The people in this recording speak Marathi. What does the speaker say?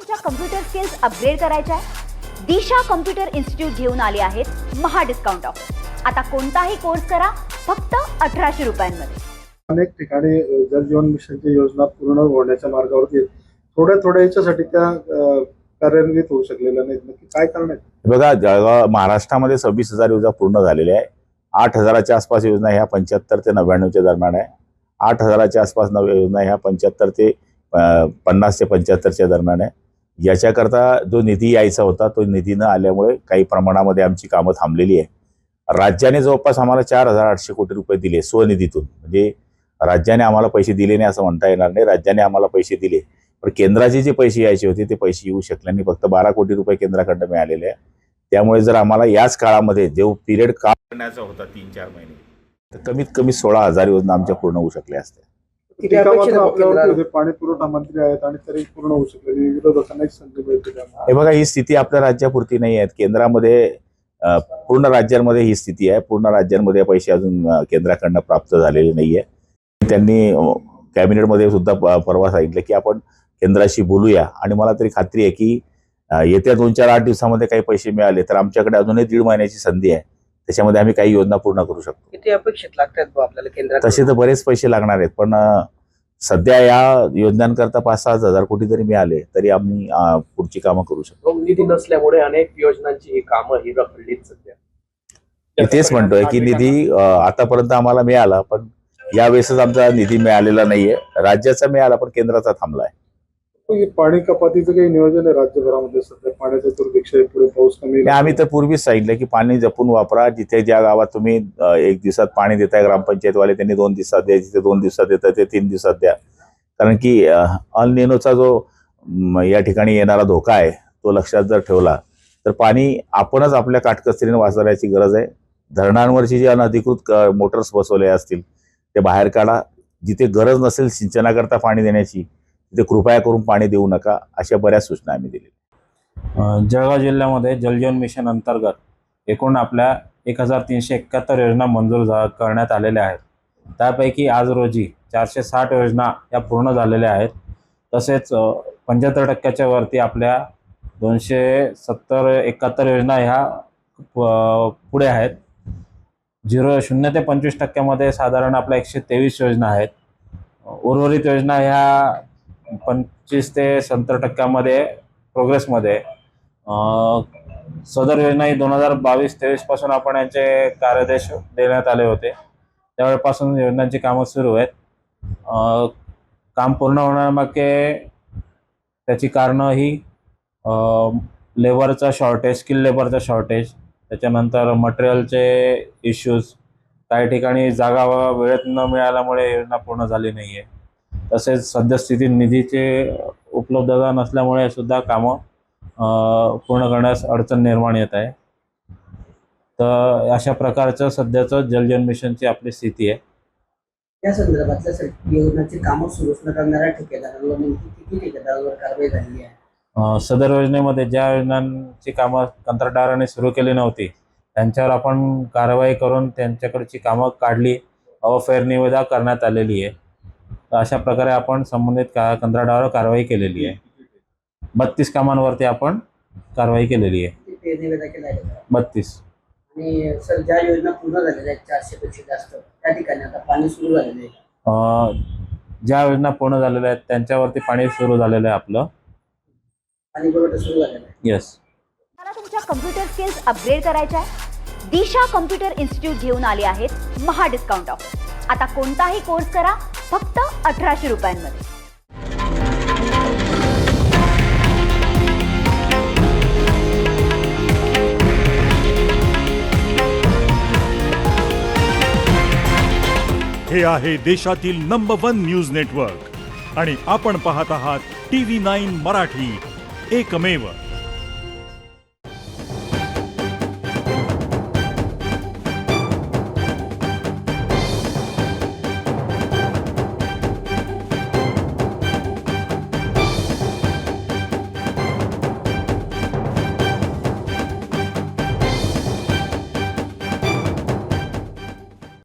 तुमच्या कम्प्युटर स्किल्स अपग्रेड करायच्या आहे? दिशा कम्प्युटर इन्स्टिट्यूट घेऊन आले आहेत महा डिस्काउंट ऑफर। आता कोणताही कोर्स करा फक्त 1800 रुपयांमध्ये। अनेक ठिकाणी जल जीवन मिशनची योजना पूर्ण होण्याच्या मार्गावरती आहेत। थोड्या याच्यासाठी त्या कार्यान्वित होऊ शकलेल्या नाहीत। नक्की काय कारण आहे? बघा, महाराष्ट्रामध्ये 26,000 योजना पूर्ण झालेल्या आहे। 8,000च्या आसपास योजना ह्या 75 ते 99च्या दरम्यान आहे। 8,000च्या आसपास योजना ह्या 75 ते 50 ते 75च्या दरम्यान आहे। याच्याकरता जो निधी यायचा होता तो निधी न आल्यामुळे काही प्रमाणामध्ये आमची कामं थांबलेली आहे। राज्याने जवळपास आम्हाला 4,800 कोटी रुपये दिले स्वनिधीतून। म्हणजे राज्याने आम्हाला पैसे दिले नाही असं म्हणता येणार नाही, राज्याने आम्हाला पैसे दिले, पण केंद्राचे जे पैसे यायचे होते ते पैसे येऊ शकले नाही। फक्त 12 कोटी रुपये केंद्राकडून मिळालेले आहे। त्यामुळे जर आम्हाला याच काळामध्ये जो पिरियड काम करण्याचा होता 3-4 महिने, तर कमीत कमी 16,000 योजना आमच्या पूर्ण होऊ शकल्या असत्या। आपल्यावर पाणी पुरवठा मंत्री आहेत आणि तरी पूर्ण होऊ शकले, विरोधकांना एक संधी मिळते। हे बघा, ही स्थिती आपल्या राज्यापुरती नाही आहे। केंद्रामध्ये पूर्ण राज्यांमध्ये ही स्थिती आहे। पूर्ण राज्यांमध्ये पैसे अजून केंद्राकडून प्राप्त झालेले नाहीये। त्यांनी कॅबिनेटमध्ये सुद्धा परवा सांगितलं की आपण केंद्राशी बोलूया, आणि मला तरी खात्री आहे की येत्या 2-4-8 दिवसामध्ये काही पैसे मिळाले तर आमच्याकडे अजूनही 1.5 महिन्याची संधी आहे। त्याच्यामध्ये आम्ही काही योजना पूर्ण करू शकतो। किती अपेक्षित लागतात आपल्याला केंद्रात? तसे तर बरेच पैसे लागणार आहेत, पण सध्या या योजनांकरता 5-6 हजार कोटी जरी मिळाले तरी आम्ही पुढची कामं करू शकतो। निधी नसल्यामुळे अनेक योजनांची ही कामं ही रखडलीत सध्या। मी तेच म्हणतोय की निधी आतापर्यंत आम्हाला मिळाला, पण यावेळेसच आमचा निधी मिळालेला नाहीये। राज्याचा मिळाला पण केंद्राचा थांबलाय। पाणी कपातीचं काही नियोजन आहे राज्यभरामध्ये? सध्या पाण्याचा दुर्भिक्ष आहे, पुढे पाऊस कमी। आम्ही तर पूर्वीच सांगितलं की पाणी जपून वापरा। जिथे ज्या गावात तुम्ही 1 दिवसात पाणी देताय, ग्रामपंचायतवाले त्यांनी 2 दिवसात द्या, जिथे 2 दिवसात देतात ते 3 दिवसात द्या। कारण की अल निनोचा जो या ठिकाणी येणारा धोका आहे तो लक्षात जर ठेवला तर पाणी आपणच आपल्या काटकसरीने वाचवण्याची गरज आहे। धरणांवरची जी अनधिकृत मोटर्स बसवले असतील ते बाहेर काढा। जिथे गरज नसेल सिंचनाकरता पाणी देण्याची तिथे कृपया करून पाणी देऊ नका, अशा बऱ्याच सूचना आम्ही दिल्या। जळगाव जिल्ह्यामध्ये जलजीवन मिशन अंतर्गत एकूण आपल्या 1,371 योजना मंजूर करण्यात आलेल्या आहेत। त्यापैकी आज रोजी 460 योजना या पूर्ण झालेल्या आहेत। तसेच 75% वरती आपल्या 271 योजना ह्या पुढे आहेत। 0 ते 25% साधारण आपल्या 123 योजना आहेत। उर्वरित योजना ह्या 25 ते 70% प्रोग्रेसमध्ये। सदर योजना ही 2022-23 पासून आपण यांचे कार्यादेश देण्यात आले होते, त्यावेळेपासून योजनांची कामं सुरू आहेत। काम पूर्ण होण्यामागे त्याची कारणं ही लेबरचा शॉर्टेज, स्किल लेबरचा शॉर्टेज, त्याच्यानंतर मटेरियलचे इश्यूज, काही ठिकाणी जागा वेळेत न मिळाल्यामुळे योजना पूर्ण झाली नाही आहे। तसेच सद्यस्थितीत निधीचे उपलब्धता नसल्यामुळे सुद्धा कामं पूर्ण करण्यास अडचण निर्माण येत आहे। तर अशा प्रकारचं सध्याचं जलजीवन मिशनची आपली स्थिती आहे। या संदर्भातल्या योजनांची कामं सुरू न करणाऱ्या ठेकेदारांवर किती ठेकेदारांवर कारवाई झाली आहे? सदर योजनेमध्ये ज्या योजनांची कामं कंत्राटदाराने सुरू केली नव्हती त्यांच्यावर आपण कारवाई करून त्यांच्याकडची कामं काढली, फेरनिविदा करण्यात आलेली आहे। तर अशा प्रकारे आपण संबंधित कंत्राटदारावर कारवाई केलेली आहे। 32 कामांवरती आपण कारवाई केलेली आहे। फेरनिविदा केला आहे 32। आणि सर, ज्या योजना पूर्ण झालेल्या आहेत 400 पेक्षा जास्त, त्या ठिकाणी आता पाणी सुरू झालेलं आहे। ज्या योजना पूर्ण झालेल्या आहेत त्यांच्यावरती पाणी सुरू झालेलं आहे, आपलं पाणी पुरवठा सुरू झालेला आहे। येस। मला तुमच्या कम्प्युटर स्किल्स अपग्रेड करायच्या आहे? दिशा कम्प्युटर इन्स्टिट्यूट घेऊन आले आहेत महा डिस्काउंट ऑफर। आता कोणताही कोर्स करा फक्त 1800 रुपयांमध्ये। हे आहे देशातील नंबर 1 न्यूज नेटवर्क आणि आपण पाहत आहात TV9 मराठी, एकमेव।